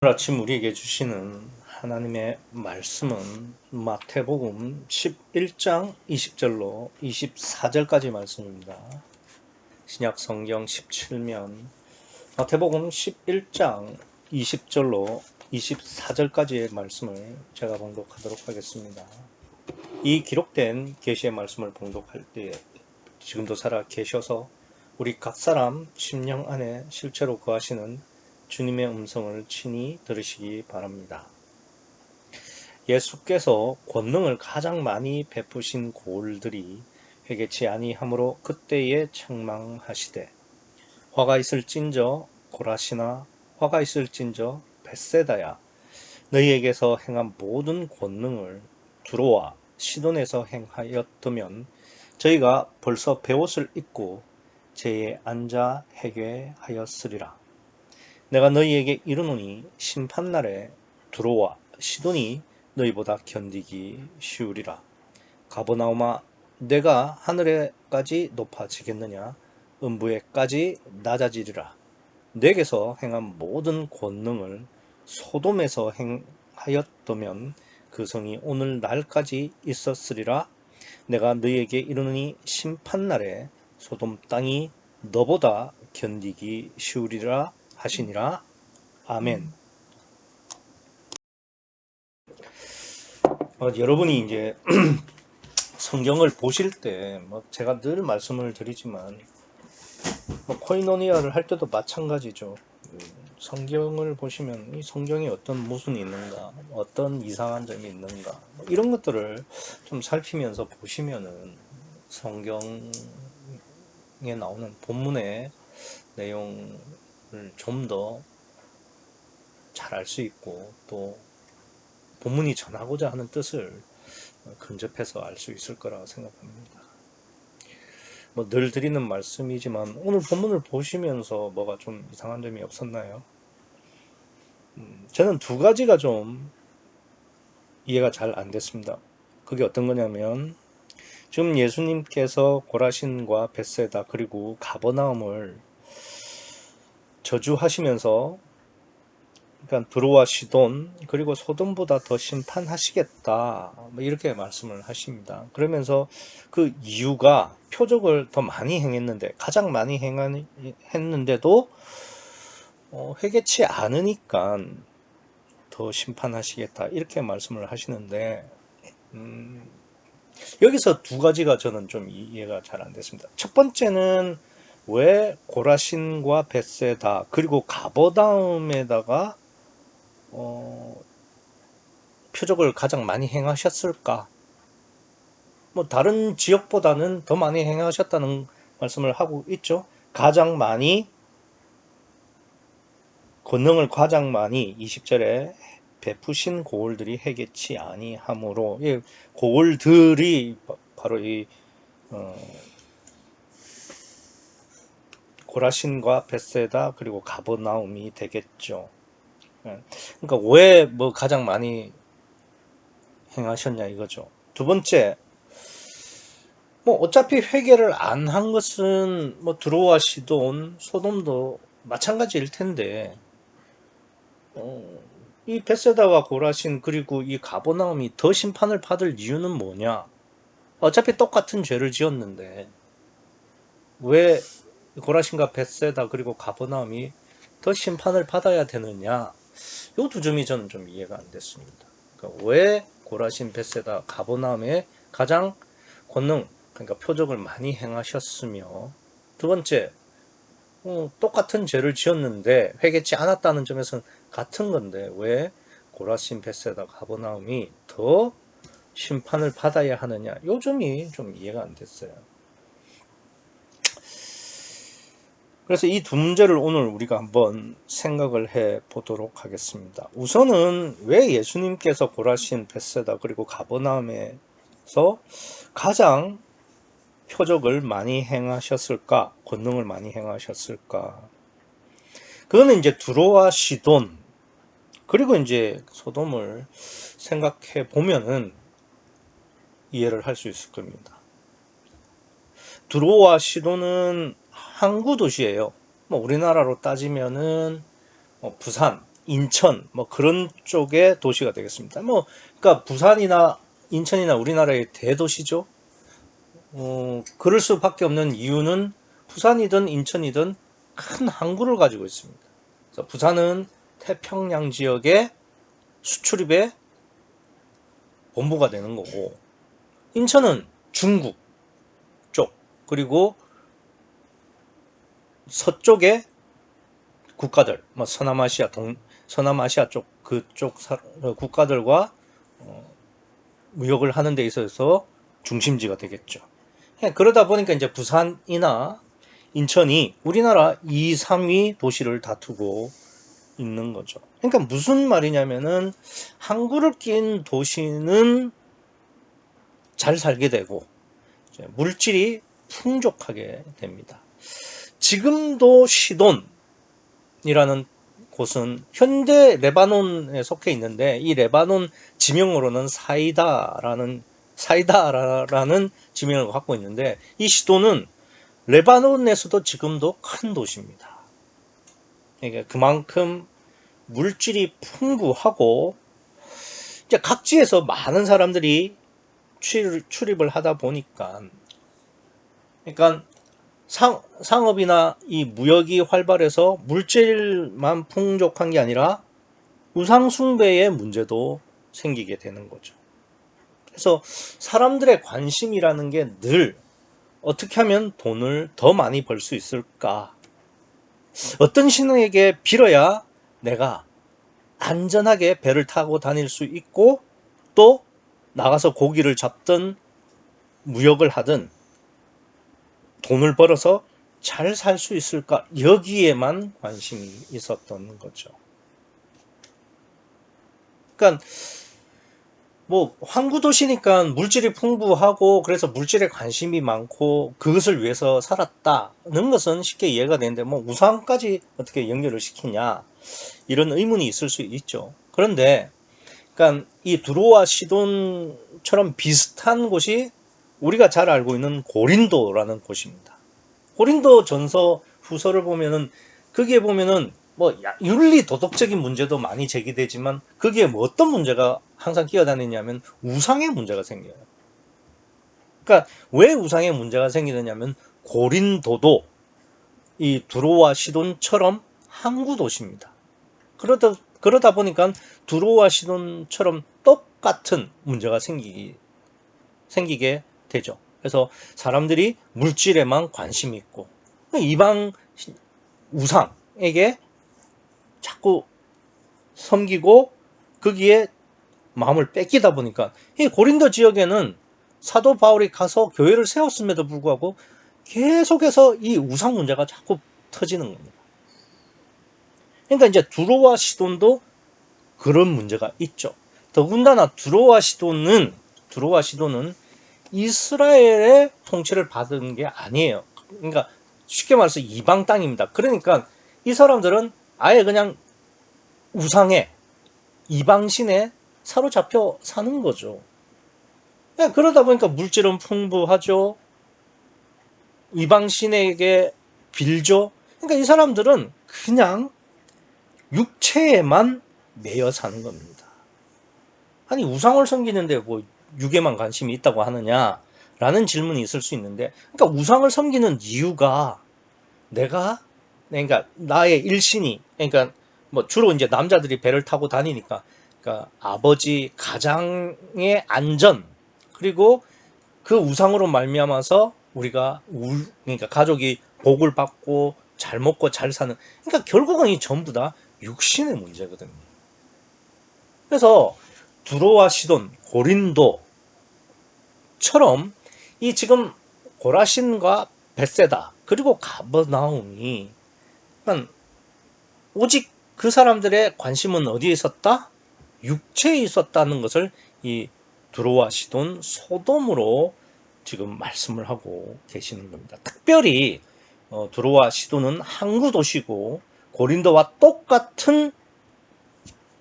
오늘 아침 우리에게 주시는 하나님의 말씀은 마태복음 11장 20절로 24절까지 말씀입니다. 신약 성경 17면 마태복음 11장 20절로 24절까지의 말씀을 제가 봉독하도록 하겠습니다. 이 기록된 계시의 말씀을 봉독할 때에 지금도 살아 계셔서 우리 각 사람 심령 안에 실제로 거하시는 주님의 음성을 친히 들으시기 바랍니다. 예수께서 권능을 가장 많이 베푸신 고을들이 회개치 아니하므로 그때에 책망하시되 화가 있을진저 고라시나 화가 있을진저 벳세다야 너희에게서 행한 모든 권능을 두로와 시돈에서 행하였더면 저희가 벌써 베옷을 입고 제에 앉아 회개하였으리라. 내가 너희에게 이르노니 심판날에 두로와 시돈이 너희보다 견디기 쉬우리라. 가버나움아 내가 하늘에까지 높아지겠느냐 음부에까지 낮아지리라. 내게서 행한 모든 권능을 소돔에서 행하였더면 그 성이 오늘 날까지 있었으리라. 내가 너희에게 이르노니 심판날에 소돔 땅이 너보다 견디기 쉬우리라 하시니라. 아멘. 여러분이 이제 성경을 보실 때 제가 늘 말씀을 드리지만 코이노니아를 할 때도 마찬가지죠. 성경을 보시면 이 성경에 어떤 모순이 있는가, 어떤 이상한 점이 있는가, 이런 것들을 좀 살피면서 보시면은 성경에 나오는 본문의 내용을 좀 더 잘 알 수 있고 또 본문이 전하고자 하는 뜻을 근접해서 알 수 있을 거라고 생각합니다. 늘 드리는 말씀이지만 오늘 본문을 보시면서 뭐가 좀 이상한 점이 없었나요? 저는 두 가지가 좀 이해가 잘 안 됐습니다. 그게 어떤 거냐면 지금 예수님께서 고라신과 벳세다 그리고 가버나움을 저주하시면서 그러니까 드로와 시돈 그리고 소돔보다 더 심판하시겠다 이렇게 말씀을 하십니다. 그러면서 그 이유가 표적을 더 많이 행했는데 가장 많이 행했는데도 회개치 않으니까 더 심판하시겠다 이렇게 말씀을 하시는데 여기서 두 가지가 저는 좀 이해가 잘 안 됐습니다. 첫 번째는 왜 고라신과 벳세다 그리고 가버다움에다가 표적을 가장 많이 행하셨을까? 다른 지역보다는 더 많이 행하셨다는 말씀을 하고 있죠. 가장 많이 권능을 가장 많이 20절에 베푸신 고을들이 회개치 아니하므로 고을들이 바로 이 고라신과 벳세다 그리고 가버나움이 되겠죠. 그러니까 왜 가장 많이 행하셨냐 이거죠. 두 번째, 어차피 회개를 안 한 것은 드로와 시돈, 소돔도 마찬가지일 텐데 이 벳세다와 고라신 그리고 이 가버나움이 더 심판을 받을 이유는 뭐냐? 어차피 똑같은 죄를 지었는데 왜 고라신과 벳세다 그리고 가버나움이 더 심판을 받아야 되느냐? 이 두 점이 저는 좀 이해가 안 됐습니다. 그러니까 왜 고라신, 벳세다, 가버나움에 가장 권능, 그러니까 표적을 많이 행하셨으며 두 번째, 똑같은 죄를 지었는데 회개치 않았다는 점에서는 같은 건데 왜 고라신, 벳세다, 가버나움이 더 심판을 받아야 하느냐? 요 점이 좀 이해가 안 됐어요. 그래서 이 두 문제를 오늘 우리가 한번 생각을 해 보도록 하겠습니다. 우선은 왜 예수님께서 고라신, 벳세다 그리고 가버나움에서 가장 표적을 많이 행하셨을까? 권능을 많이 행하셨을까? 그거는 이제 두로와 시돈 그리고 이제 소돔을 생각해 보면은 이해를 할 수 있을 겁니다. 두로와 시돈은 항구 도시예요. 우리나라로 따지면은 부산, 인천 뭐 그런 쪽의 도시가 되겠습니다. 뭐 그러니까 부산이나 인천이나 우리나라의 대도시죠. 그럴 수밖에 없는 이유는 부산이든 인천이든 큰 항구를 가지고 있습니다. 그래서 부산은 태평양 지역의 수출입의 본부가 되는 거고, 인천은 중국 쪽, 그리고 서쪽의 국가들, 뭐 서남아시아 쪽 그쪽 국가들과 무역을 하는 데 있어서 중심지가 되겠죠. 그러다 보니까 이제 부산이나 인천이 우리나라 2, 3위 도시를 다투고 있는 거죠. 그러니까 무슨 말이냐면은 항구를 낀 도시는 잘 살게 되고 물질이 풍족하게 됩니다. 지금도 시돈이라는 곳은 현대 레바논에 속해 있는데, 이 레바논 지명으로는 사이다라는 지명을 갖고 있는데, 이 시돈은 레바논에서도 지금도 큰 도시입니다. 그러니까 그만큼 물질이 풍부하고 이제 각지에서 많은 사람들이 출입을 하다 보니까, 그러니까 상업이나 이 무역이 활발해서 물질만 풍족한 게 아니라 우상숭배의 문제도 생기게 되는 거죠. 그래서 사람들의 관심이라는 게 늘 어떻게 하면 돈을 더 많이 벌 수 있을까? 어떤 신에게 빌어야 내가 안전하게 배를 타고 다닐 수 있고, 또 나가서 고기를 잡든 무역을 하든 돈을 벌어서 잘 살 수 있을까? 여기에만 관심이 있었던 거죠. 그러니까 뭐 항구도시니까 물질이 풍부하고 그래서 물질에 관심이 많고 그것을 위해서 살았다는 것은 쉽게 이해가 되는데, 뭐 우상까지 어떻게 연결을 시키냐, 이런 의문이 있을 수 있죠. 그런데 그러니까 이 두로와 시돈처럼 비슷한 곳이 우리가 잘 알고 있는 고린도라는 곳입니다. 고린도 전서 후서를 보면은, 거기에 보면은 뭐 윤리 도덕적인 문제도 많이 제기되지만, 거기에 뭐 어떤 문제가 항상 끼어다니냐면 우상의 문제가 생겨요. 그러니까 왜 우상의 문제가 생기느냐면, 고린도도 이 두로와 시돈처럼 항구 도시입니다. 그러다 보니까 두로와 시돈처럼 똑같은 문제가 생기게 되죠. 그래서 사람들이 물질에만 관심이 있고 이방 우상에게 자꾸 섬기고 거기에 마음을 뺏기다 보니까, 이 고린도 지역에는 사도 바울이 가서 교회를 세웠음에도 불구하고 계속해서 이 우상 문제가 자꾸 터지는 겁니다. 그러니까 이제 두로와 시돈도 그런 문제가 있죠. 더군다나 두로와 시돈은 이스라엘의 통치를 받은 게 아니에요. 그러니까 쉽게 말해서 이방 땅입니다. 그러니까 이 사람들은 아예 그냥 우상에, 이방신에 사로잡혀 사는 거죠. 그러다 보니까 물질은 풍부하죠. 이방신에게 빌죠. 그러니까 이 사람들은 그냥 육체에만 매여 사는 겁니다. 아니 우상을 섬기는데 뭐 육에만 관심이 있다고 하느냐라는 질문이 있을 수 있는데, 그러니까 우상을 섬기는 이유가 그러니까 나의 일신이, 그러니까 뭐 주로 이제 남자들이 배를 타고 다니니까, 그러니까 아버지 가장의 안전, 그리고 그 우상으로 말미암아서 우리가 그러니까 가족이 복을 받고 잘 먹고 잘 사는, 그러니까 결국은 이 전부 다 육신의 문제거든요. 그래서 두로와 시돈, 고린도처럼 이 지금 고라신과 벳세다 그리고 가버나움이, 그러니까 오직 그 사람들의 관심은 어디에 있었다? 육체에 있었다는 것을 이 두로와 시돈, 소돔으로 지금 말씀을 하고 계시는 겁니다. 특별히 두로와 시돈은 항구 도시고 고린도와 똑같은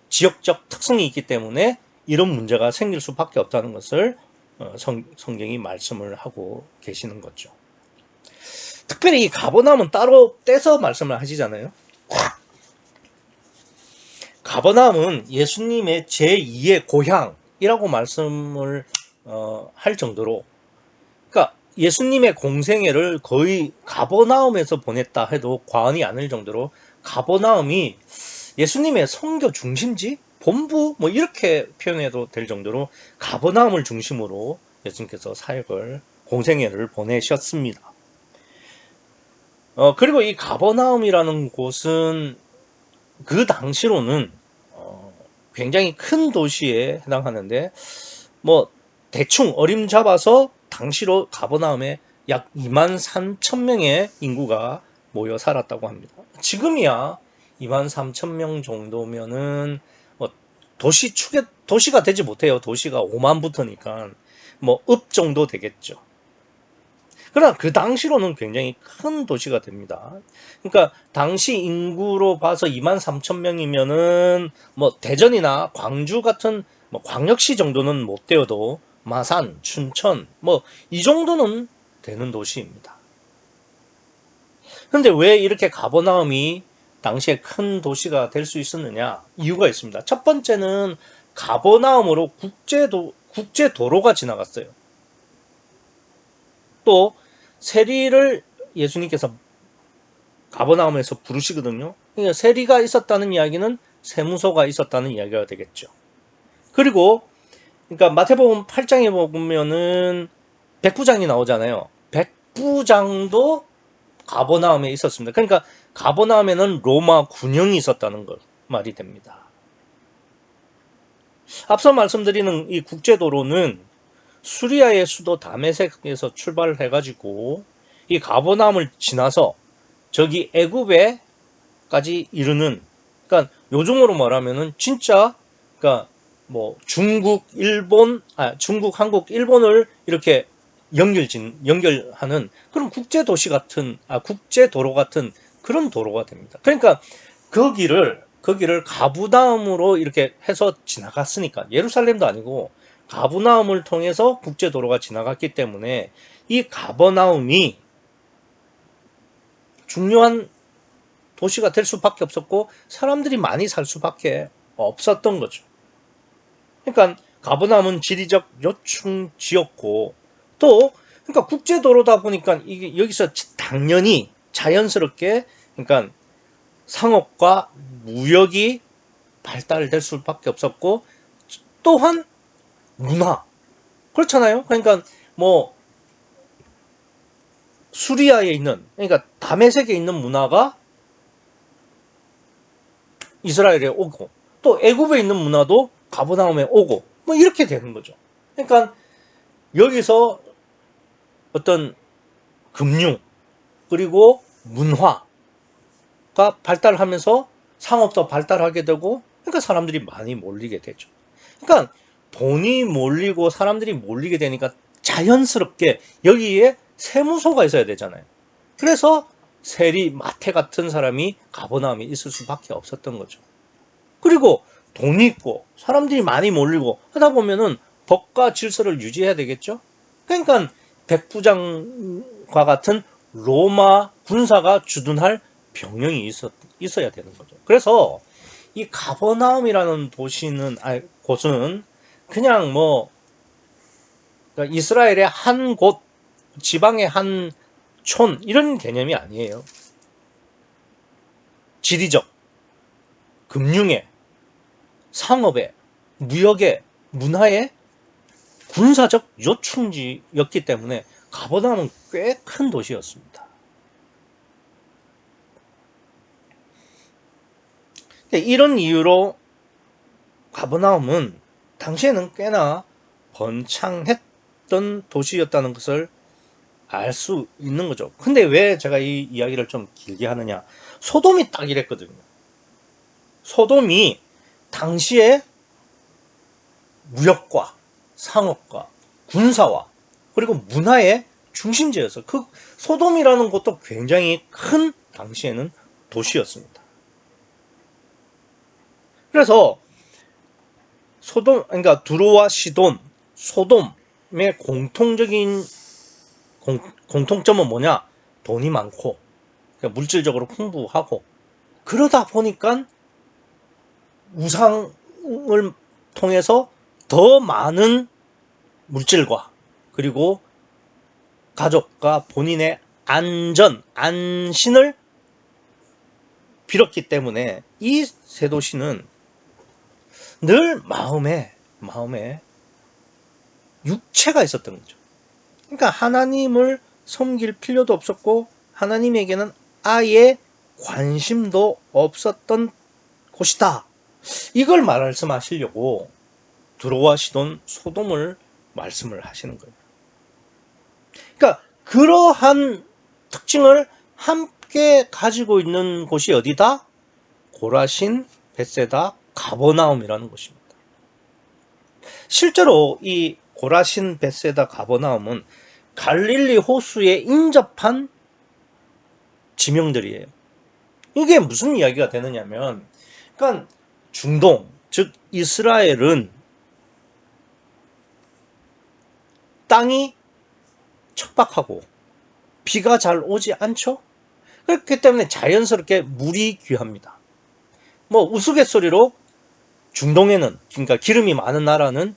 지역적 특성이 있기 때문에 이런 문제가 생길 수밖에 없다는 것을 성경이 말씀을 하고 계시는 거죠. 특별히 이 가버나움은 따로 떼서 말씀을 하시잖아요. 가버나움은 예수님의 제2의 고향이라고 말씀을 할 정도로, 그러니까 예수님의 공생애를 거의 가버나움에서 보냈다 해도 과언이 아닐 정도로 가버나움이 예수님의 선교 중심지, 본부, 뭐 이렇게 표현해도 될 정도로 가버나움을 중심으로 예수님께서 사역을, 공생애를 보내셨습니다. 그리고 이 가버나움이라는 곳은 그 당시로는 굉장히 큰 도시에 해당하는데, 뭐 대충 어림잡아서 당시로 가버나움에 약 23,000명의 인구가 모여 살았다고 합니다. 지금이야 23,000명 정도면은 뭐 도시가 되지 못해요. 도시가 5만부터니까 뭐 읍 정도 되겠죠. 그러나 그 당시로는 굉장히 큰 도시가 됩니다. 그러니까 당시 인구로 봐서 23,000명이면은 뭐 대전이나 광주 같은 뭐 광역시 정도는 못 되어도 마산, 춘천 뭐 이 정도는 되는 도시입니다. 그런데 왜 이렇게 가버나움이 당시에 큰 도시가 될 수 있었느냐? 이유가 있습니다. 첫 번째는 가버나움으로 국제도로가 지나갔어요. 또 세리를 예수님께서 가버나움에서 부르시거든요. 그러니까 세리가 있었다는 이야기는 세무서가 있었다는 이야기가 되겠죠. 그리고 그러니까 마태복음 8장에 보면은 백부장이 나오잖아요. 백부장도 가버나움에 있었습니다. 그러니까 가버나움에는 로마 군영이 있었다는 걸 말이 됩니다. 앞서 말씀드리는 이 국제도로는 수리아의 수도 다메섹에서 출발을 해가지고 이 가버나움을 지나서 저기 애굽에까지 이르는, 그러니까 요즘으로 말하면은 진짜, 그러니까 뭐 중국, 한국, 일본을 이렇게 연결하는 그런 국제도로 같은 그런 도로가 됩니다. 그러니까 거기를 가브나움으로 이렇게 해서 지나갔으니까, 예루살렘도 아니고 가브나움을 통해서 국제도로가 지나갔기 때문에 이 가버나움이 중요한 도시가 될 수밖에 없었고 사람들이 많이 살 수밖에 없었던 거죠. 그러니까 가버나움은 지리적 요충지였고, 또 그러니까 국제도로다 보니까 이게 여기서 당연히 자연스럽게, 그러니까 상업과 무역이 발달될 수밖에 없었고, 또한 문화, 그렇잖아요. 그러니까 뭐 수리아에 있는, 그러니까 다메섹에 있는 문화가 이스라엘에 오고, 또 애굽에 있는 문화도 가버나움에 오고, 뭐 이렇게 되는 거죠. 그러니까 여기서 어떤 금융 그리고 문화가 발달하면서 상업도 발달하게 되고, 그러니까 사람들이 많이 몰리게 되죠. 그러니까 돈이 몰리고 사람들이 몰리게 되니까 자연스럽게 여기에 세무서가 있어야 되잖아요. 그래서 세리, 마태 같은 사람이 가버나움에 있을 수밖에 없었던 거죠. 그리고 돈이 있고 사람들이 많이 몰리고 하다 보면은 법과 질서를 유지해야 되겠죠. 그러니까 백부장과 같은 로마 군사가 주둔할 병영이 있어야 되는 거죠. 그래서 이 가버나움이라는 곳은 그냥 뭐 그러니까 이스라엘의 한 곳, 지방의 한 촌, 이런 개념이 아니에요. 지리적, 금융의, 상업의, 무역의, 문화의 군사적 요충지였기 때문에 가버나움은 꽤 큰 도시였습니다. 이런 이유로 가버나움은 당시에는 꽤나 번창했던 도시였다는 것을 알 수 있는 거죠. 근데 왜 제가 이 이야기를 좀 길게 하느냐? 소돔이 딱 이랬거든요. 소돔이 당시에 무역과 상업과 군사와 그리고 문화의 중심지였어요. 그 소돔이라는 곳도 굉장히 큰 당시에는 도시였습니다. 그래서 그러니까 두로와 시돈, 소돔의 공통점은 뭐냐? 돈이 많고, 그러니까 물질적으로 풍부하고, 그러다 보니까 우상을 통해서 더 많은 물질과 그리고 가족과 본인의 안신을 빌었기 때문에 이 세 도시는 늘 마음에 육체가 있었던 거죠. 그러니까 하나님을 섬길 필요도 없었고 하나님에게는 아예 관심도 없었던 곳이다. 이걸 말씀하시려고 드로아 시돈 소돔을 말씀을 하시는 거예요. 그러니까 그러한 특징을 함께 가지고 있는 곳이 어디다? 고라신, 벳세다, 가버나움이라는 곳입니다. 실제로 이 고라신, 벳세다, 가버나움은 갈릴리 호수에 인접한 지명들이에요. 이게 무슨 이야기가 되느냐면, 그러니까 중동, 즉 이스라엘은 땅이 척박하고 비가 잘 오지 않죠? 그렇기 때문에 자연스럽게 물이 귀합니다. 뭐 우스갯소리로 중동에는, 그러니까 기름이 많은 나라는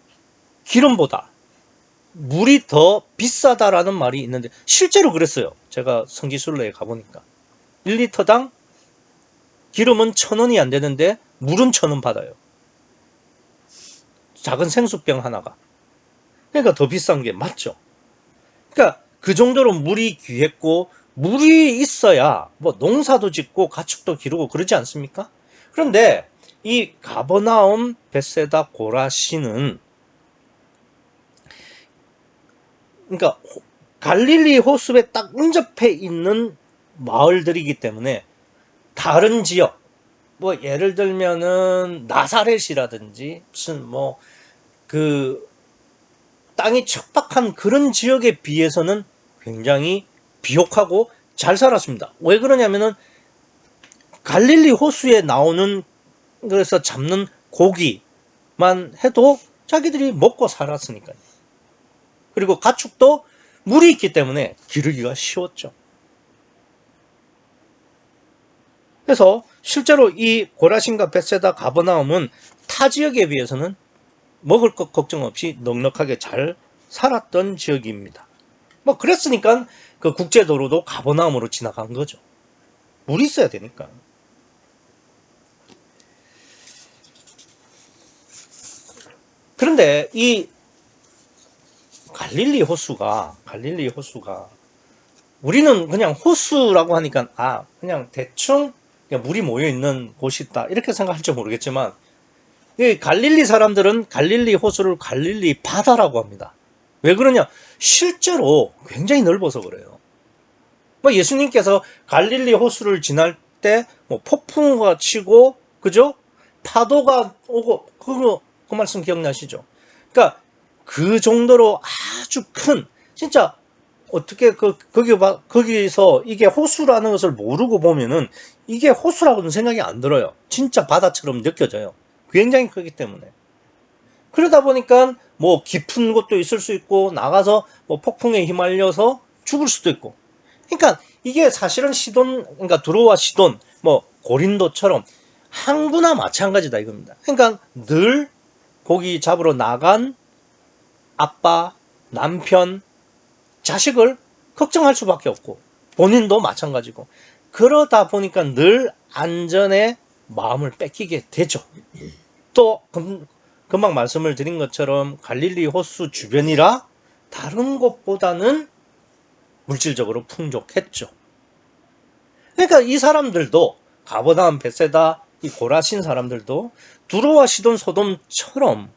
기름보다 물이 더 비싸다라는 말이 있는데 실제로 그랬어요. 제가 성지순례에 가보니까 1리터당 기름은 1,000원이 안 되는데 물은 1,000원 받아요. 작은 생수병 하나가. 그러니까 더 비싼 게 맞죠. 그러니까 그 정도로 물이 귀했고 물이 있어야 뭐 농사도 짓고 가축도 기르고 그러지 않습니까? 그런데 이 가버나움, 벳세다, 고라시는 그러니까 갈릴리 호수에 딱 인접해 있는 마을들이기 때문에 다른 지역, 뭐 예를 들면은 나사렛이라든지 무슨 뭐 그 땅이 척박한 그런 지역에 비해서는 굉장히 비옥하고 잘 살았습니다. 왜 그러냐면은 갈릴리 호수에 나오는, 그래서 잡는 고기만 해도 자기들이 먹고 살았으니까요. 그리고 가축도 물이 있기 때문에 기르기가 쉬웠죠. 그래서 실제로 이 고라신과 벳세다, 가버나움은 타 지역에 비해서는 먹을 것 걱정 없이 넉넉하게 잘 살았던 지역입니다. 뭐 그랬으니까 그 국제도로도 가버나움으로 지나간 거죠. 물이 있어야 되니까. 그런데 이 갈릴리 호수가 우리는 그냥 호수라고 하니까 그냥 대충 그냥 물이 모여 있는 곳이 있다 이렇게 생각할지 모르겠지만 이 갈릴리 사람들은 갈릴리 호수를 갈릴리 바다라고 합니다. 왜 그러냐? 실제로 굉장히 넓어서 그래요. 뭐 예수님께서 갈릴리 호수를 지날 때 뭐 폭풍우가 치고 그죠? 파도가 오고 그 말씀 기억나시죠? 그러니까 그 정도로 아주 큰, 진짜 어떻게 거기서 이게 호수라는 것을 모르고 보면은 이게 호수라고는 생각이 안 들어요. 진짜 바다처럼 느껴져요. 굉장히 크기 때문에. 그러다 보니까 뭐 깊은 곳도 있을 수 있고 나가서 뭐 폭풍에 휘말려서 죽을 수도 있고. 그러니까 이게 사실은 그러니까 드로아 시돈, 뭐 고린도처럼 항구나 마찬가지다 이겁니다. 그러니까 늘 고기 잡으러 나간 아빠, 남편, 자식을 걱정할 수밖에 없고 본인도 마찬가지고 그러다 보니까 늘 안전에 마음을 뺏기게 되죠. 또 금방 말씀을 드린 것처럼 갈릴리 호수 주변이라 다른 곳보다는 물질적으로 풍족했죠. 그러니까 이 사람들도 가버나움, 벳세다, 이 고라신 사람들도 두로와 시돈, 소돔처럼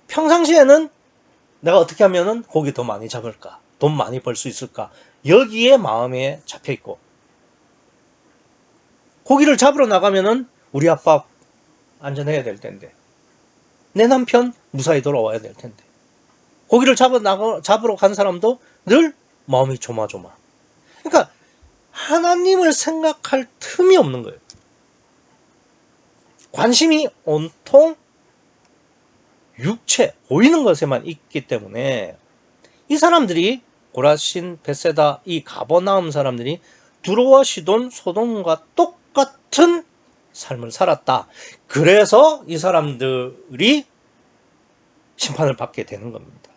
평상시에는 내가 어떻게 하면은 고기 더 많이 잡을까? 돈 많이 벌 수 있을까? 여기에 마음에 잡혀 있고 고기를 잡으러 나가면은 우리 아빠 안전해야 될 텐데 내 남편 무사히 돌아와야 될 텐데 고기를 잡으러 간 사람도 늘 마음이 조마조마. 그러니까 하나님을 생각할 틈이 없는 거예요. 관심이 온통 육체, 보이는 것에만 있기 때문에 이 사람들이 고라신, 벳세다, 이 가버나움 사람들이 두로와 시돈, 소돔과 똑같은 삶을 살았다. 그래서 이 사람들이 심판을 받게 되는 겁니다.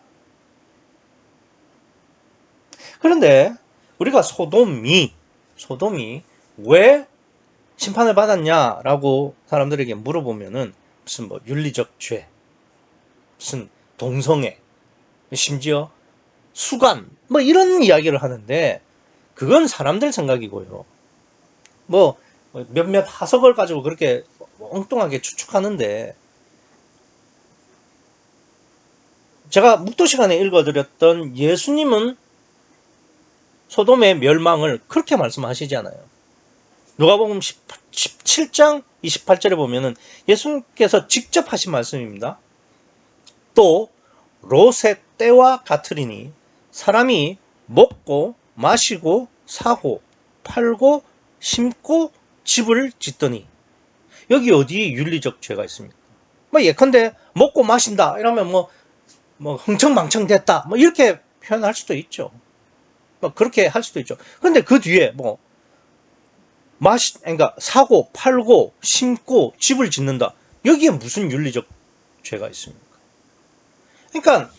그런데 우리가 소돔이 왜 심판을 받았냐라고 사람들에게 물어보면은 무슨 뭐 윤리적 죄, 무슨 동성애, 심지어 수간 뭐 이런 이야기를 하는데 그건 사람들 생각이고요. 뭐 몇몇 하석을 가지고 그렇게 엉뚱하게 추측하는데 제가 묵도 시간에 읽어드렸던 예수님은 소돔의 멸망을 그렇게 말씀하시지 않아요. 누가복음 17장 28절에 보면은 예수님께서 직접 하신 말씀입니다. 또 롯의 때와 같으리니 사람이 먹고 마시고 사고 팔고 심고 집을 짓더니 여기 어디 윤리적 죄가 있습니까? 뭐 예컨대 먹고 마신다 이러면 뭐 흥청망청 됐다 뭐 이렇게 표현할 수도 있죠. 뭐 그렇게 할 수도 있죠. 근데 그 뒤에 그러니까 사고 팔고 심고 집을 짓는다. 여기에 무슨 윤리적 죄가 있습니까? 그러니까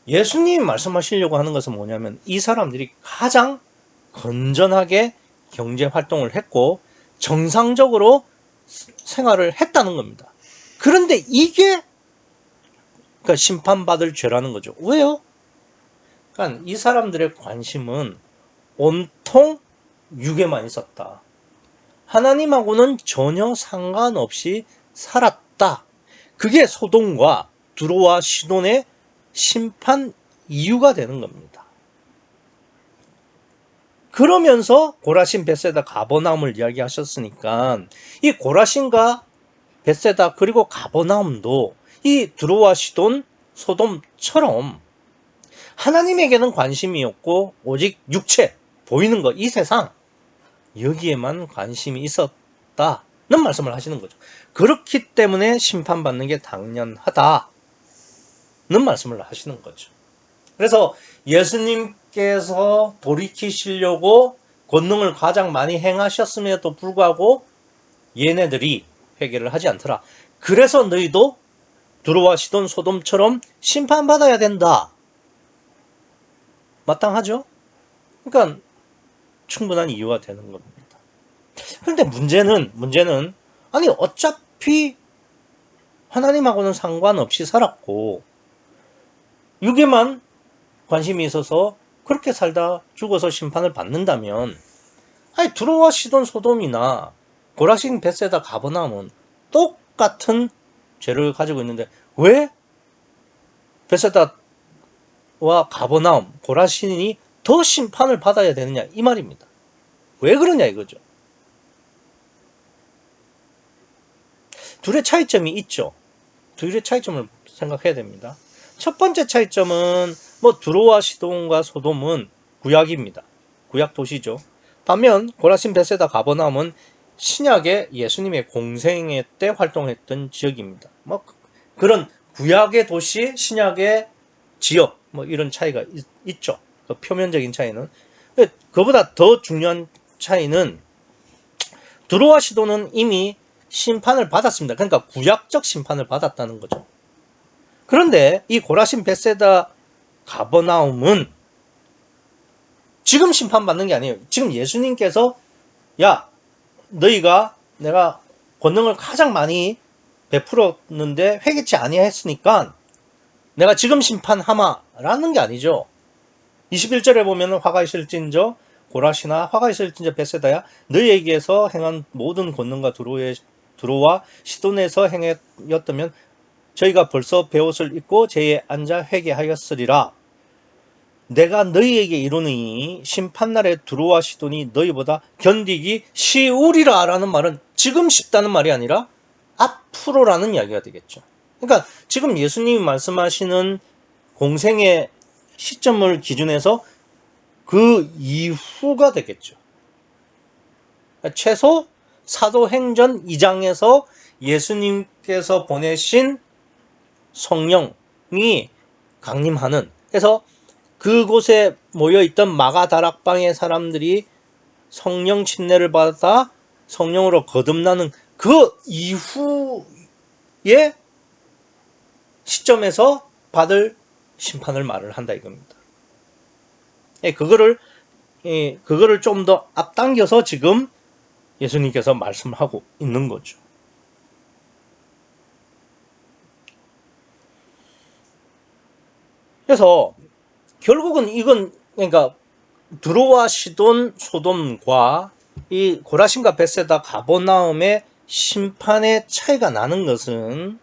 예수님이 말씀하시려고 하는 것은 뭐냐면 이 사람들이 가장 건전하게 경제 활동을 했고 정상적으로 생활을 했다는 겁니다. 그런데 이게 그러니까 심판받을 죄라는 거죠. 왜요? 그러니까 이 사람들의 관심은 온통 육에만 있었다. 하나님하고는 전혀 상관없이 살았다. 그게 소돔과 두로와 시돈의 심판 이유가 되는 겁니다. 그러면서 고라신, 벳세다, 가버나움을 이야기하셨으니까 이 고라신과 벳세다 그리고 가버나움도 이 두로와 시돈, 소돔처럼 하나님에게는 관심이 없고 오직 육체, 보이는 것, 이 세상 여기에만 관심이 있었다는 말씀을 하시는 거죠. 그렇기 때문에 심판받는 게 당연하다는 말씀을 하시는 거죠. 그래서 예수님께서 돌이키시려고 권능을 가장 많이 행하셨음에도 불구하고 얘네들이 회개를 하지 않더라. 그래서 너희도 두로와 시돈, 소돔처럼 심판받아야 된다. 마땅하죠? 그러니까 충분한 이유가 되는 겁니다. 그런데 문제는 아니 어차피 하나님하고는 상관없이 살았고 육에만 관심이 있어서 그렇게 살다 죽어서 심판을 받는다면 아니 두로와 시돈, 소돔이나 고라신, 벳세다, 가버나움은 똑같은 죄를 가지고 있는데 왜 벳세다와 가버나움, 고라신이 더 심판을 받아야 되느냐 이 말입니다. 왜 그러냐 이거죠. 둘의 차이점이 있죠. 둘의 차이점을 생각해야 됩니다. 첫 번째 차이점은 두로와 시돈과 소돔은 구약입니다. 구약 도시죠. 반면 고라신, 벳세다, 가버나움은 신약의 예수님의 공생애 때 활동했던 지역입니다. 그런 구약의 도시, 신약의 지역 이런 차이가 있죠. 그 표면적인 차이는. 그보다 더 중요한 차이는 두로와 시돈은 이미 심판을 받았습니다. 그러니까 구약적 심판을 받았다는 거죠. 그런데 이 고라신, 벳세다, 가버나움은 지금 심판받는 게 아니에요. 지금 예수님께서 야 너희가 내가 권능을 가장 많이 베풀었는데 회개치 아니했으니까 내가 지금 심판하마라는 게 아니죠. 21절에 보면 화가 있을진저 고라시나 화가 있을진저 벳세다야 너희에게서 행한 모든 권능과 두로와 시돈에서 행했다면 저희가 벌써 베옷을 입고 제에 앉아 회개하였으리라. 내가 너희에게 이르노니 심판날에 두로와 시돈이 너희보다 견디기 쉬우리라 라는 말은 지금 쉽다는 말이 아니라 앞으로라는 이야기가 되겠죠. 그러니까 지금 예수님이 말씀하시는 공생의 시점을 기준해서 그 이후가 되겠죠. 최소 사도행전 2장에서 예수님께서 보내신 성령이 강림하는, 그래서 그곳에 모여있던 마가다락방의 사람들이 성령 침례를 받아 성령으로 거듭나는 그 이후의 시점에서 받을 심판을 말을 한다 이겁니다. 그거를 좀 더 앞당겨서 지금 예수님께서 말씀을 하고 있는 거죠. 그래서 결국은 이건 그러니까 두로와 시돈 소돔과 이 고라신과 벳세다 가버나움의 심판의 차이가 나는 것은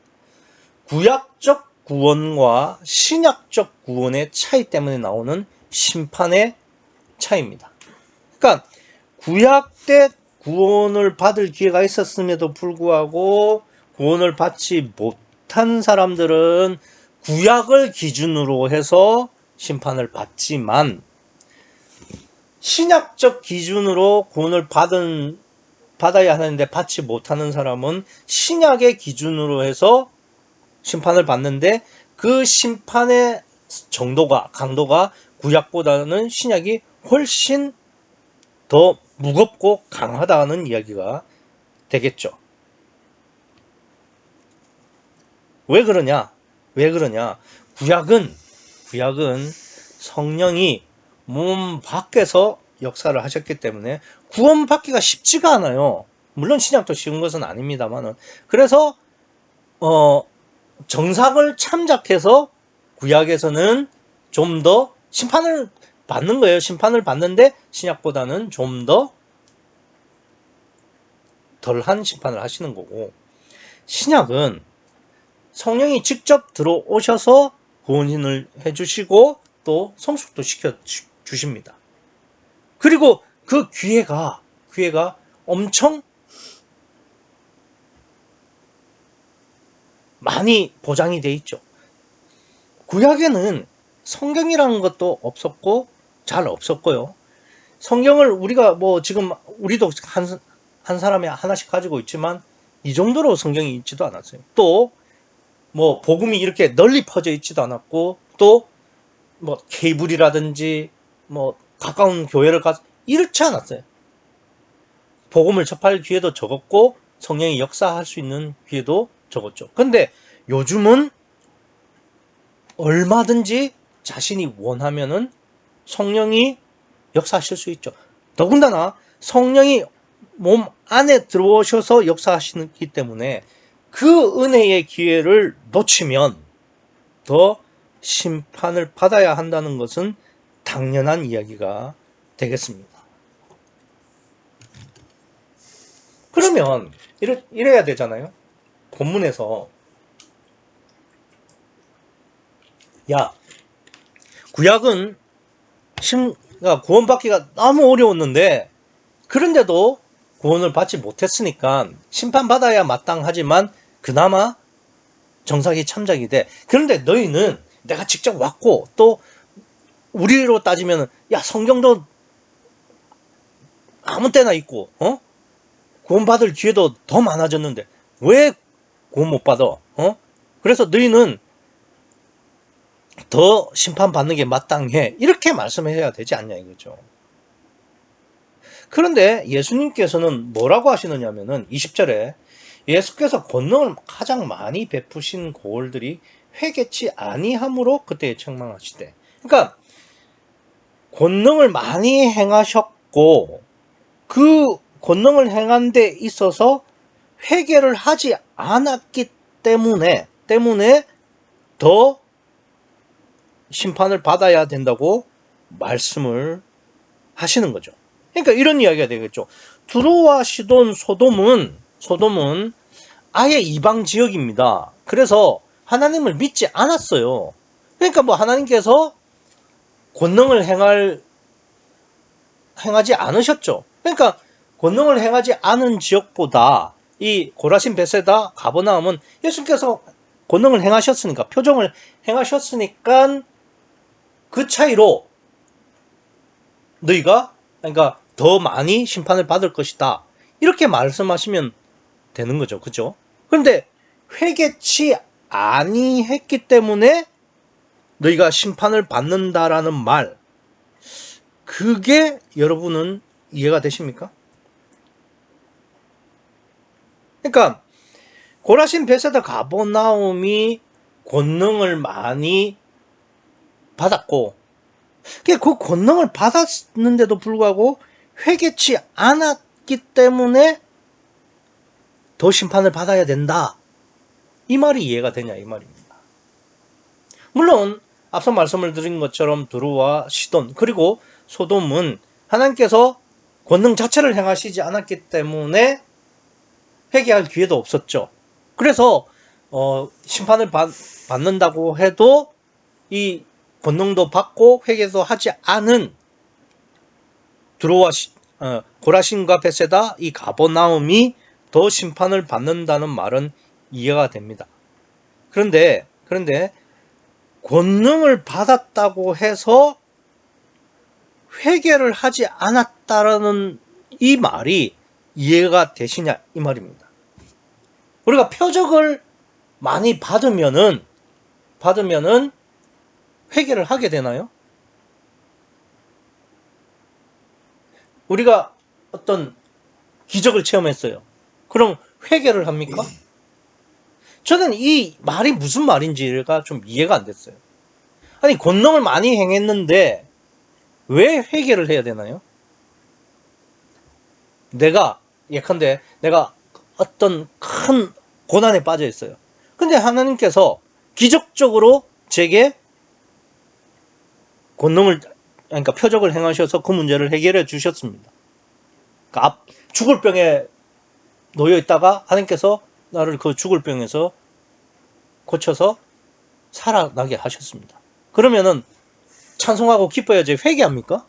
구약적 구원과 신약적 구원의 차이 때문에 나오는 심판의 차이입니다. 그러니까 구약 때 구원을 받을 기회가 있었음에도 불구하고 구원을 받지 못한 사람들은 구약을 기준으로 해서 심판을 받지만 신약적 기준으로 구원을 받아야 하는데 받지 못하는 사람은 신약의 기준으로 해서 심판을 받는데 그 심판의 정도가 강도가 구약보다는 신약이 훨씬 더 무겁고 강하다는 이야기가 되겠죠. 왜 그러냐? 구약은 성령이 몸 밖에서 역사를 하셨기 때문에 구원받기가 쉽지가 않아요. 물론 신약도 쉬운 것은 아닙니다만은. 그래서 정상을 참작해서 구약에서는 좀 더 심판을 받는 거예요. 심판을 받는데 신약보다는 좀 더 덜한 심판을 하시는 거고, 신약은 성령이 직접 들어오셔서 구원을 해주시고 또 성숙도 시켜주십니다. 그리고 그 기회가 엄청 많이 보장이 돼 있죠. 구약에는 성경이라는 것도 없었고 잘 없었고요. 성경을 우리가 지금 우리도 한 사람이 하나씩 가지고 있지만 이 정도로 성경이 있지도 않았어요. 또 복음이 이렇게 널리 퍼져 있지도 않았고 또 케이블이라든지 가까운 교회를 가서 이렇지 않았어요. 복음을 접할 기회도 적었고 성령이 역사할 수 있는 기회도 적었죠. 근데 요즘은 얼마든지 자신이 원하면은 성령이 역사하실 수 있죠. 더군다나 성령이 몸 안에 들어오셔서 역사하시기 때문에 그 은혜의 기회를 놓치면 더 심판을 받아야 한다는 것은 당연한 이야기가 되겠습니다. 그러면 이래야 되잖아요. 본문에서 구약은 구원받기가 너무 어려웠는데 그런데도 구원을 받지 못했으니까 심판받아야 마땅하지만 그나마 정상이 참작이 돼. 그런데 너희는 내가 직접 왔고 또 우리로 따지면 성경도 아무 때나 있고 구원받을 기회도 더 많아졌는데 왜 구원 못 받아? 그래서 너희는 더 심판받는 게 마땅해. 이렇게 말씀해야 되지 않냐 이거죠. 그런데 예수님께서는 뭐라고 하시느냐면은 20절에 예수께서 권능을 가장 많이 베푸신 고을들이 회개치 아니함으로 그때에 책망하시되. 그러니까 권능을 많이 행하셨고 그 권능을 행한 데 있어서 회개를 하지 않았기 때문에 더 심판을 받아야 된다고 말씀을 하시는 거죠. 그러니까 이런 이야기가 되겠죠. 두로와 시돈, 소돔은 아예 이방 지역입니다. 그래서 하나님을 믿지 않았어요. 그러니까 하나님께서 권능을 행하지 않으셨죠. 그러니까 권능을 행하지 않은 지역보다 이 고라신, 벳세다, 가버나움은 예수님께서 권능을 행하셨으니까, 표정을 행하셨으니까 그 차이로 너희가 그러니까 더 많이 심판을 받을 것이다. 이렇게 말씀하시면 되는 거죠. 그죠? 그런데 회개치 아니했기 때문에 너희가 심판을 받는다라는 말, 그게 여러분은 이해가 되십니까? 그러니까 고라신, 베세다, 가버나움이 권능을 많이 받았고, 그 권능을 받았는데도 불구하고 회개치 않았기 때문에 더 심판을 받아야 된다. 이 말이 이해가 되냐 이 말입니다. 물론 앞서 말씀을 드린 것처럼 두루와 시돈 그리고 소돔은 하나님께서 권능 자체를 행하시지 않았기 때문에 회개할 기회도 없었죠. 그래서 심판을 받는다고 해도 이 권능도 받고 회개도 하지 않은 두루와 고라신과 베세다, 이 가버나움이 더 심판을 받는다는 말은 이해가 됩니다. 그런데 권능을 받았다고 해서 회개를 하지 않았다라는 이 말이 이해가 되시냐 이 말입니다. 우리가 표적을 많이 받으면은 회개를 하게 되나요? 우리가 어떤 기적을 체험했어요. 그럼 회개를 합니까? 저는 이 말이 무슨 말인지가 좀 이해가 안 됐어요. 아니, 권능을 많이 행했는데 왜 회개를 해야 되나요? 예컨대 내가 어떤 큰 고난에 빠져 있어요. 근데 하나님께서 기적적으로 제게 그러니까 표적을 행하셔서 그 문제를 해결해 주셨습니다. 그러니까 죽을 병에 놓여 있다가 하나님께서 나를 그 죽을 병에서 고쳐서 살아나게 하셨습니다. 그러면은 찬송하고 기뻐야지 회개합니까?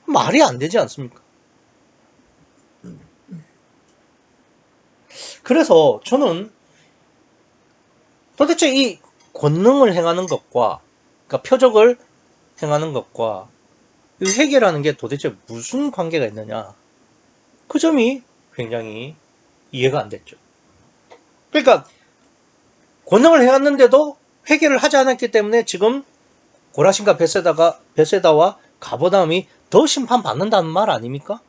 말이 안 되지 않습니까? 그래서 저는 도대체 이 권능을 행하는 것과, 그러니까 표적을 행하는 것과 이 회개라는 게 도대체 무슨 관계가 있느냐, 그 점이 굉장히 이해가 안 됐죠. 그러니까 권능을 행했는데도 회개를 하지 않았기 때문에 지금 고라신과 베세다와 가버나움이 더 심판받는다는 말 아닙니까?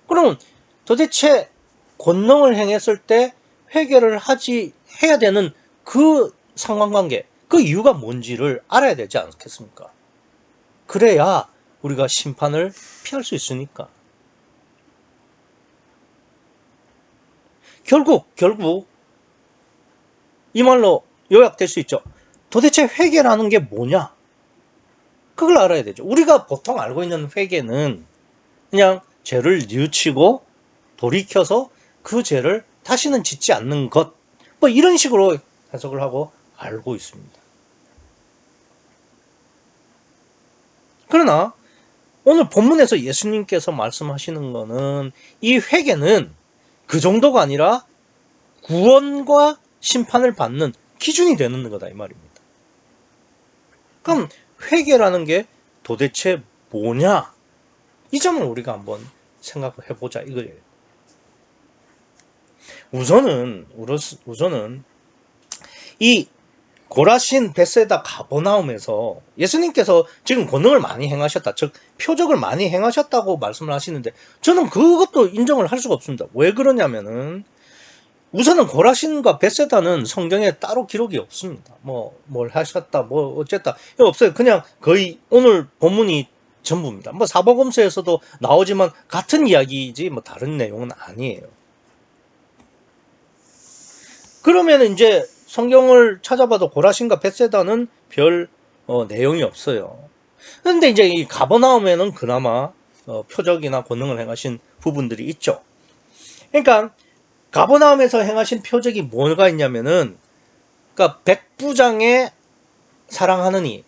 그럼 도대체 권능을 행했을 때 회개를 해야 되는 그 상관관계, 그 이유가 뭔지를 알아야 되지 않겠습니까? 그래야 우리가 심판을 피할 수 있으니까. 결국 이 말로 요약될 수 있죠. 도대체 회개라는 게 뭐냐? 그걸 알아야 되죠. 우리가 보통 알고 있는 회개는 그냥 죄를 뉘우치고 돌이켜서 그 죄를 다시는 짓지 않는 것, 뭐 이런 식으로 해석을 하고 알고 있습니다. 그러나 오늘 본문에서 예수님께서 말씀하시는 거는 이 회개는 그 정도가 아니라 구원과 심판을 받는 기준이 되는 거다 이 말입니다. 그럼 회개라는 게 도대체 뭐냐? 이 점을 우리가 한번 생각해 보자 이거예요. 우선은 이 고라신, 베세다, 가버나움에서 예수님께서 지금 권능을 많이 행하셨다, 즉 표적을 많이 행하셨다고 말씀을 하시는데 저는 그것도 인정을 할 수가 없습니다. 왜 그러냐면은 우선은 고라신과 베세다는 성경에 따로 기록이 없습니다. 뭘 하셨다, 어쨌다, 이거 없어요. 그냥 거의 오늘 본문이 전부입니다. 사복음서에서도 나오지만 같은 이야기이지 다른 내용은 아니에요. 그러면 이제 성경을 찾아봐도 고라신과 베세다는 별 내용이 없어요. 그런데 이제 이 가버나움에는 그나마 표적이나 권능을 행하신 부분들이 있죠. 그러니까 가버나움에서 행하신 표적이 뭐가 있냐면은, 그러니까 백부장의 사랑하는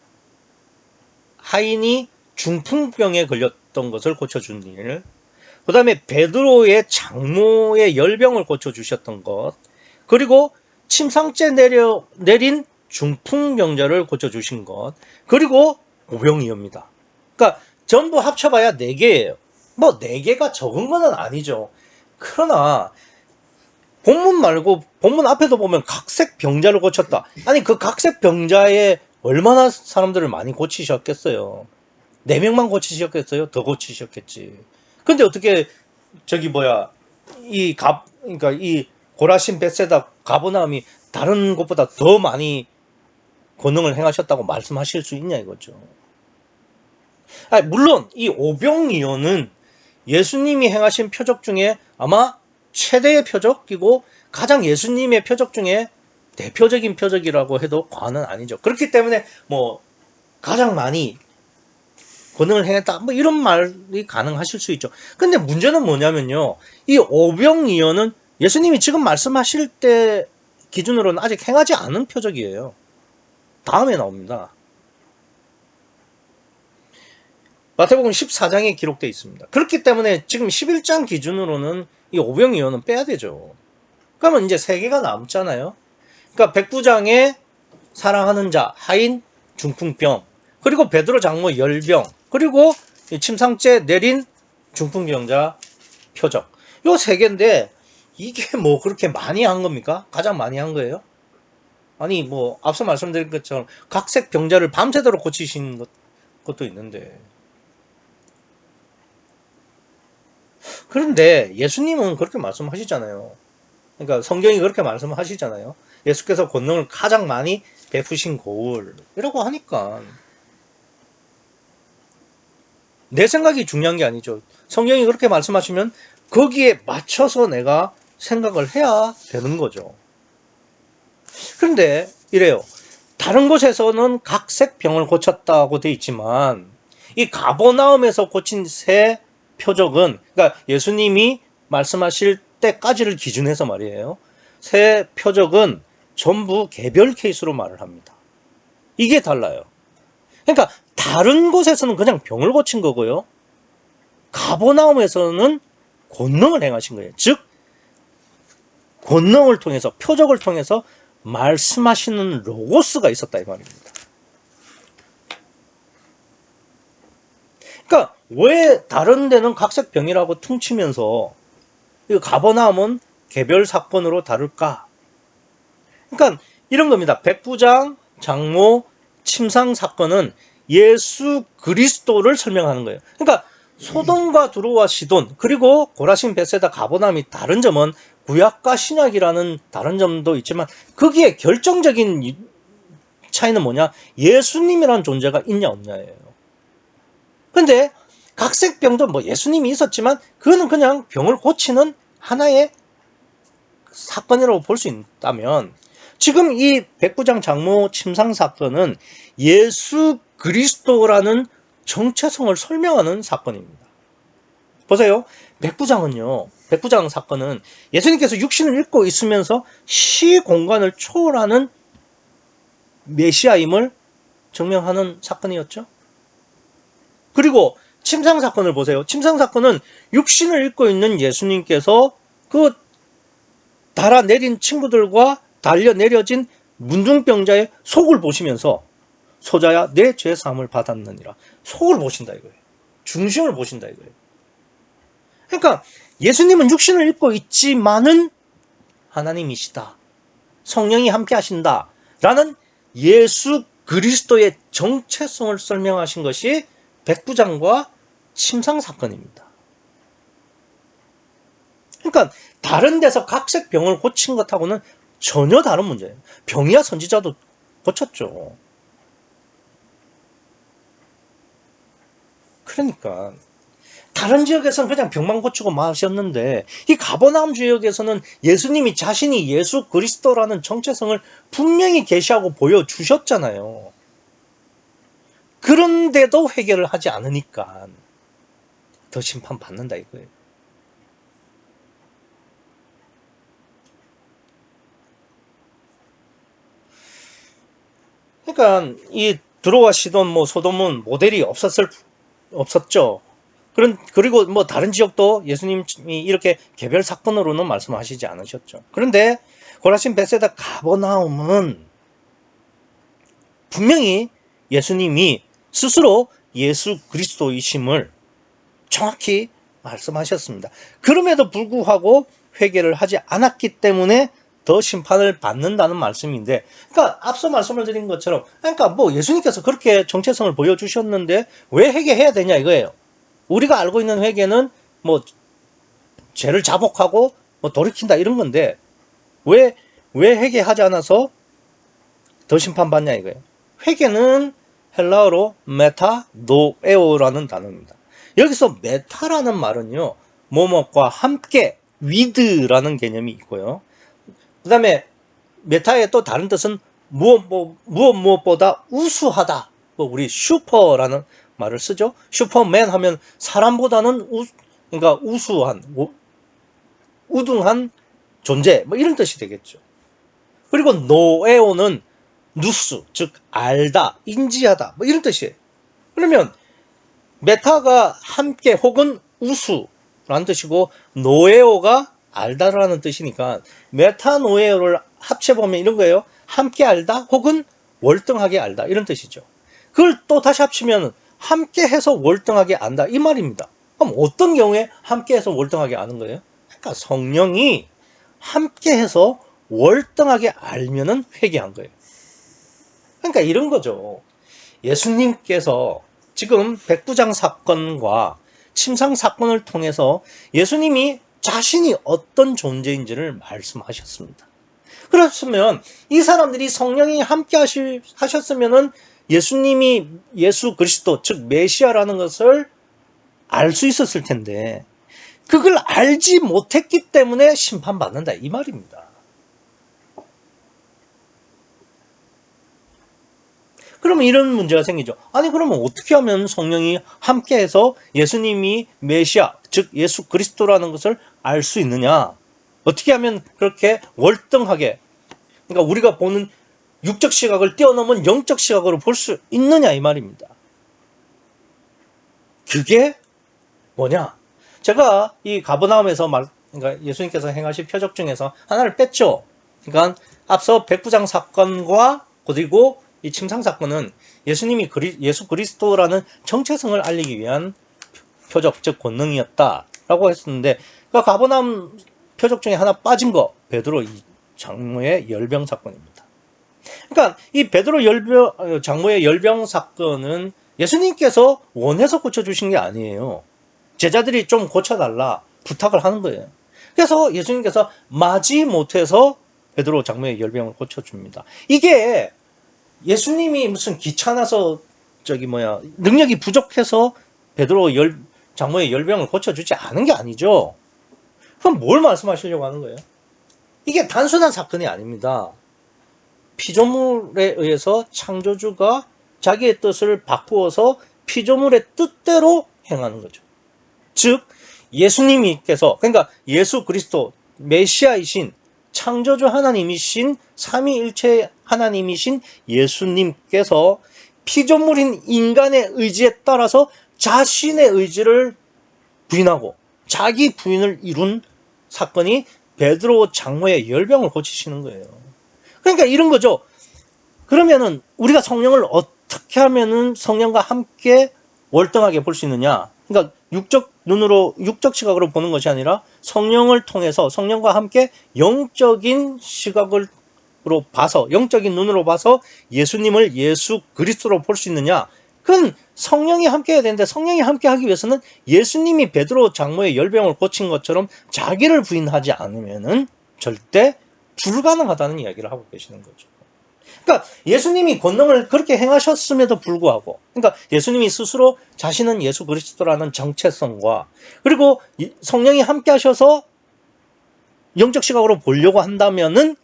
하인이 중풍병에 걸렸던 것을 고쳐준 일, 그 다음에 베드로의 장모의 열병을 고쳐주셨던 것, 그리고 침상째 내린 중풍병자를 고쳐주신 것, 그리고 오병이어입니다. 그러니까 전부 합쳐봐야 4개예요. 4개가 적은 건 아니죠. 그러나 본문 말고 본문 앞에도 보면 각색 병자를 고쳤다. 아니 그 각색 병자에 얼마나 사람들을 많이 고치셨겠어요. 4명만 고치셨겠어요? 더 고치셨겠지. 근데 어떻게 그러니까 이 고라신, 벳세다, 가버나움이 다른 곳보다 더 많이 권능을 행하셨다고 말씀하실 수 있냐 이거죠. 물론 이 오병이어는 예수님이 행하신 표적 중에 아마 최대의 표적이고 가장 예수님의 표적 중에 대표적인 표적이라고 해도 과언은 아니죠. 그렇기 때문에 뭐 가장 많이 권능을 행했다 뭐 이런 말이 가능하실 수 있죠. 근데 문제는 뭐냐면요, 이 오병이어는 예수님이 지금 말씀하실 때 기준으로는 아직 행하지 않은 표적이에요. 다음에 나옵니다. 마태복음 14장에 기록되어 있습니다. 그렇기 때문에 지금 11장 기준으로는 이 오병이어는 빼야 되죠. 그러면 이제 3개가 남잖아요. 그러니까 백부장의 사랑하는 자, 하인, 중풍병, 그리고 베드로 장모 열병, 그리고 침상째 내린 중풍병자 표적. 요 3개인데 이게 뭐 그렇게 많이 한 겁니까? 가장 많이 한 거예요? 아니 뭐 앞서 말씀드린 것처럼 각색 병자를 밤새도록 고치신 것도 있는데, 그런데 예수님은 그렇게 말씀하시잖아요. 그러니까 성경이 그렇게 말씀하시잖아요. 예수께서 권능을 가장 많이 베푸신 고을이라고 하니까 내 생각이 중요한 게 아니죠. 성경이 그렇게 말씀하시면 거기에 맞춰서 내가 생각을 해야 되는 거죠. 그런데 이래요. 다른 곳에서는 각색 병을 고쳤다고 돼 있지만 이 가버나움에서 고친 새 표적은, 그러니까 예수님이 말씀하실 때까지를 기준해서 말이에요. 새 표적은 전부 개별 케이스로 말을 합니다. 이게 달라요. 그러니까 다른 곳에서는 그냥 병을 고친 거고요. 가버나움에서는 권능을 행하신 거예요. 즉 권능을 통해서, 표적을 통해서 말씀하시는 로고스가 있었다 이 말입니다. 그러니까 왜 다른 데는 각색 병이라고 퉁치면서 가버나움은 개별 사건으로 다룰까? 그러니까 이런 겁니다. 백부장, 장모, 침상 사건은 예수 그리스도를 설명하는 거예요. 그러니까 소돔과 두로와 시돈, 그리고 고라신, 벳세다, 가버나움이 다른 점은 구약과 신약이라는 다른 점도 있지만 거기에 결정적인 차이는 뭐냐? 예수님이라는 존재가 있냐 없냐예요. 근데 각색병도 뭐 예수님이 있었지만 그거는 그냥 병을 고치는 하나의 사건이라고 볼 수 있다면, 지금 이 백부장 장모 침상 사건은 예수 그리스도라는 정체성을 설명하는 사건입니다. 보세요. 백부장 사건은 예수님께서 육신을 입고 있으면서 시공간을 초월하는 메시아임을 증명하는 사건이었죠. 그리고 침상 사건을 보세요. 침상 사건은 육신을 입고 있는 예수님께서 그 달아내린 친구들과 달려 내려진 문둥병자의 속을 보시면서 소자야 내 죄 사함을 받았느니라. 속을 보신다 이거예요. 중심을 보신다 이거예요. 그러니까 예수님은 육신을 입고 있지만은 하나님이시다. 성령이 함께 하신다. 라는 예수 그리스도의 정체성을 설명하신 것이 백부장과 침상 사건입니다. 그러니까 다른 데서 각색 병을 고친 것하고는 전혀 다른 문제예요. 병이야 선지자도 고쳤죠. 그러니까 다른 지역에서는 그냥 병만 고치고 마셨는데 이 가버나움 지역에서는 예수님이 자신이 예수 그리스도라는 정체성을 분명히 계시하고 보여주셨잖아요. 그런데도 회개를 하지 않으니까 더 심판받는다 이거예요. 그러니까 이 두로와 시돈, 뭐 소돔은 모델이 없었죠. 그리고 뭐 다른 지역도 예수님이 이렇게 개별 사건으로는 말씀하시지 않으셨죠. 그런데 고라신, 벳세다, 가버나움은 분명히 예수님이 스스로 예수 그리스도이심을 정확히 말씀하셨습니다. 그럼에도 불구하고 회개를 하지 않았기 때문에 더 심판을 받는다는 말씀인데, 그러니까 앞서 말씀을 드린 것처럼, 그러니까 뭐 예수님께서 그렇게 정체성을 보여주셨는데 왜 회개해야 되냐 이거예요. 우리가 알고 있는 회개는 뭐 죄를 자복하고 뭐 돌이킨다 이런 건데 왜 회개하지 않아서 더 심판받냐 이거예요. 회개는 헬라어로 메타노에오라는 단어입니다. 여기서 메타라는 말은요, 뭐뭐과 함께 위드라는 개념이 있고요. 그 다음에 메타의 또 다른 뜻은 무엇보다 우수하다. 우리 슈퍼라는 말을 쓰죠. 슈퍼맨 하면 사람보다는 그러니까 우수한, 우등한 존재, 뭐 이런 뜻이 되겠죠. 그리고 노에오는 누스, 즉 알다, 인지하다, 뭐 이런 뜻이에요. 그러면 메타가 함께 혹은 우수라는 뜻이고 노에오가 알다라는 뜻이니까 메타노에오를 합쳐보면 이런 거예요. 함께 알다 혹은 월등하게 알다 이런 뜻이죠. 그걸 또 다시 합치면 함께 해서 월등하게 안다 이 말입니다. 그럼 어떤 경우에 함께 해서 월등하게 아는 거예요? 그러니까 성령이 함께 해서 월등하게 알면은 회개한 거예요. 그러니까 이런 거죠. 예수님께서 지금 백부장 사건과 침상 사건을 통해서 예수님이 자신이 어떤 존재인지를 말씀하셨습니다. 그렇으면 이 사람들이 성령이 함께 하셨으면은 예수님이 예수 그리스도 즉 메시아라는 것을 알 수 있었을 텐데 그걸 알지 못했기 때문에 심판받는다 이 말입니다. 그러면 이런 문제가 생기죠. 아니 그러면 어떻게 하면 성령이 함께해서 예수님이 메시아 즉 예수 그리스도라는 것을 알 수 있느냐? 어떻게 하면 그렇게 월등하게 그러니까 우리가 보는 육적 시각을 뛰어넘은 영적 시각으로 볼 수 있느냐 이 말입니다. 그게 뭐냐? 제가 이 가버나움에서 그러니까 예수님께서 행하신 표적 중에서 하나를 뺐죠. 그러니까 앞서 백부장 사건과 그리고 이 침상 사건은 예수님이 예수 그리스도라는 정체성을 알리기 위한 표적 즉 권능이었다라고 했었는데 그러니까 가버나움 표적 중에 하나 빠진 거 베드로 장모의 열병 사건입니다. 그러니까 이 베드로 장모의 열병 사건은 예수님께서 원해서 고쳐주신 게 아니에요. 제자들이 좀 고쳐달라 부탁을 하는 거예요. 그래서 예수님께서 마지못해서 베드로 장모의 열병을 고쳐줍니다. 이게 예수님이 무슨 귀찮아서 능력이 부족해서 베드로 장모의 열병을 고쳐주지 않은 게 아니죠. 그럼 뭘 말씀하시려고 하는 거예요? 이게 단순한 사건이 아닙니다. 피조물에 의해서 창조주가 자기의 뜻을 바꾸어서 피조물의 뜻대로 행하는 거죠. 즉 예수님께서 그러니까 예수 그리스도 메시아이신 창조주 하나님이신 삼위일체 하나님이신 예수님께서 피조물인 인간의 의지에 따라서 자신의 의지를 부인하고 자기 부인을 이룬 사건이 베드로 장모의 열병을 고치시는 거예요. 그러니까 이런 거죠. 그러면은 우리가 성령을 어떻게 하면은 성령과 함께 월등하게 볼 수 있느냐? 그러니까 육적 눈으로 육적 시각으로 보는 것이 아니라 성령을 통해서 성령과 함께 영적인 시각으로 봐서 영적인 눈으로 봐서 예수님을 예수 그리스도로 볼 수 있느냐? 그건 성령이 함께 해야 되는데 성령이 함께 하기 위해서는 예수님이 베드로 장모의 열병을 고친 것처럼 자기를 부인하지 않으면은 절대 불가능하다는 이야기를 하고 계시는 거죠. 그러니까 예수님이 권능을 그렇게 행하셨음에도 불구하고 그러니까 예수님이 스스로 자신은 예수 그리스도라는 정체성과 그리고 성령이 함께 하셔서 영적 시각으로 보려고 한다면은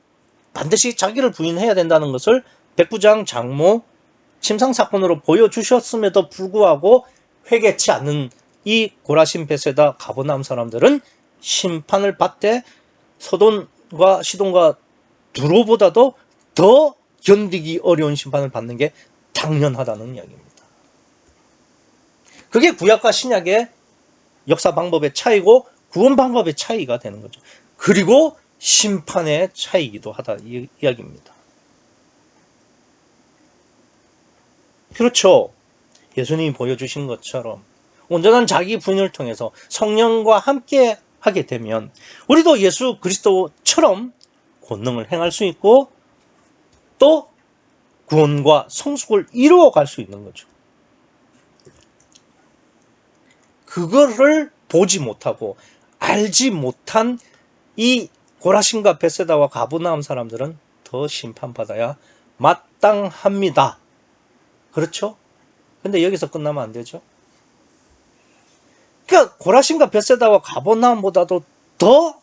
반드시 자기를 부인해야 된다는 것을 백부장 장모 침상 사건으로 보여주셨음에도 불구하고 회개치 않는 이 고라신 베세다 가버나움 사람들은 심판을 받되 소돔과 시돈과 두로보다도 더 견디기 어려운 심판을 받는 게 당연하다는 이야기입니다. 그게 구약과 신약의 역사 방법의 차이고 구원 방법의 차이가 되는 거죠. 그리고 심판의 차이이기도 하다 이 이야기입니다. 그렇죠. 예수님이 보여주신 것처럼 온전한 자기 부인을 통해서 성령과 함께 하게 되면 우리도 예수 그리스도처럼 권능을 행할 수 있고 또 구원과 성숙을 이루어 갈 수 있는 거죠. 그거를 보지 못하고 알지 못한 이 고라신과 벳세다와 가버나움 사람들은 더 심판받아야 마땅합니다. 그렇죠? 근데 여기서 끝나면 안 되죠. 그러니까 고라신과 벳세다와 가버나움보다도 더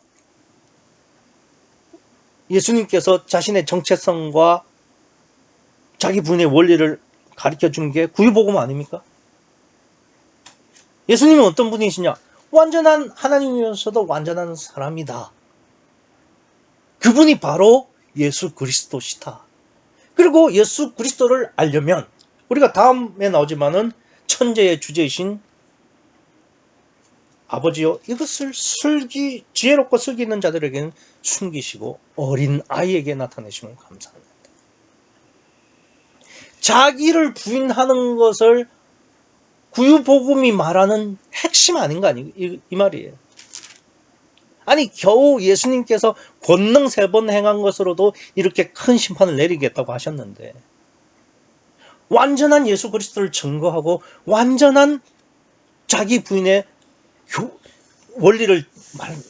예수님께서 자신의 정체성과 자기 부인의 원리를 가르쳐준 게 구유복음 아닙니까? 예수님은 어떤 분이시냐? 완전한 하나님이면서도 완전한 사람이다. 그분이 바로 예수 그리스도시다. 그리고 예수 그리스도를 알려면 우리가 다음에 나오지만은 천재의 주제이신 아버지여 이것을 지혜롭고 슬기 있는 자들에게는 숨기시고 어린 아이에게 나타내시면 감사합니다. 자기를 부인하는 것을 구유복음이 말하는 핵심 아닌가 이 말이에요. 아니 겨우 예수님께서 권능 3번 행한 것으로도 이렇게 큰 심판을 내리겠다고 하셨는데 완전한 예수 그리스도를 증거하고 완전한 자기 부인의 원리를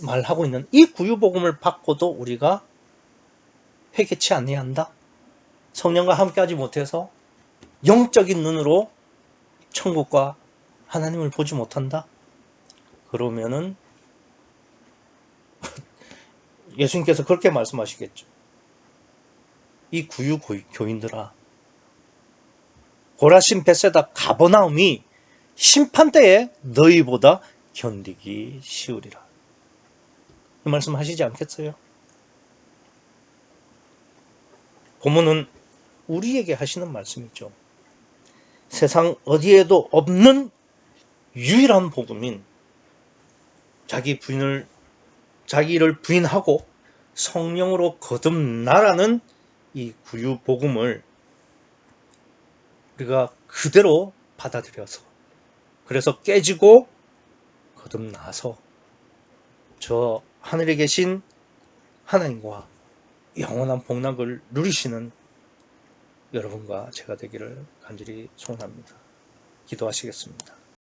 말하고 있는 이 구유복음을 받고도 우리가 회개치 아니한다. 성령과 함께하지 못해서 영적인 눈으로 천국과 하나님을 보지 못한다. 그러면은 예수님께서 그렇게 말씀하시겠죠. 이 구유 교인들아, 고라신, 벳세다, 가버나움이 심판 때에 너희보다 견디기 쉬우리라. 이 말씀 하시지 않겠어요? 본문은 우리에게 하시는 말씀이죠. 세상 어디에도 없는 유일한 복음인 자기를 부인하고 성령으로 거듭나라는 이 구유 복음을 우리가 그대로 받아들여서 그래서 깨지고 거듭나서 저 하늘에 계신 하나님과 영원한 복락을 누리시는 여러분과 제가 되기를 간절히 소원합니다. 기도하시겠습니다.